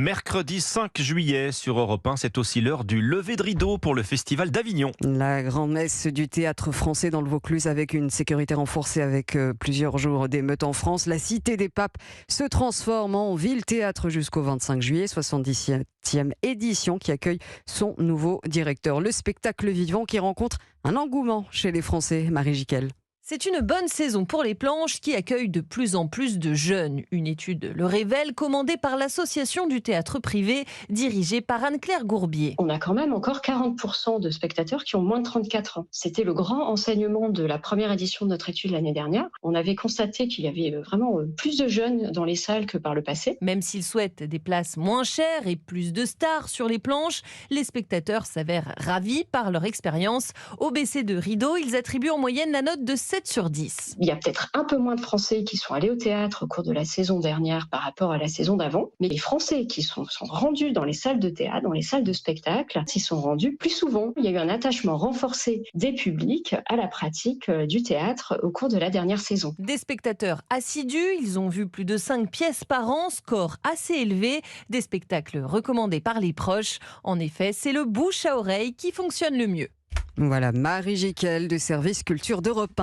Mercredi 5 juillet sur Europe 1, c'est aussi l'heure du lever de rideau pour le Festival d'Avignon. La grand-messe du théâtre français dans le Vaucluse avec une sécurité renforcée avec plusieurs jours d'émeutes en France. La Cité des Papes se transforme en ville-théâtre jusqu'au 25 juillet, 77e édition qui accueille son nouveau directeur. Le spectacle vivant qui rencontre un engouement chez les Français. Marie Jiquel. C'est une bonne saison pour les planches qui accueillent de plus en plus de jeunes. Une étude le révèle, commandée par l'Association du théâtre privé, dirigée par Anne-Claire Gourbier. On a quand même encore 40% de spectateurs qui ont moins de 34 ans. C'était le grand enseignement de la première édition de notre étude l'année dernière. On avait constaté qu'il y avait vraiment plus de jeunes dans les salles que par le passé. Même s'ils souhaitent des places moins chères et plus de stars sur les planches, les spectateurs s'avèrent ravis par leur expérience. Au baisser de rideau, ils attribuent en moyenne la note de 7 sur 10. Il y a peut-être un peu moins de Français qui sont allés au théâtre au cours de la saison dernière par rapport à la saison d'avant, mais les Français qui sont rendus dans les salles de théâtre, dans les salles de spectacle, s'y sont rendus plus souvent. Il y a eu un attachement renforcé des publics à la pratique du théâtre au cours de la dernière saison. Des spectateurs assidus, ils ont vu plus de 5 pièces par an, score assez élevé, des spectacles recommandés par les proches. En effet, c'est le bouche à oreille qui fonctionne le mieux. Voilà, Marie Jiquel du service culture d'Europe 1.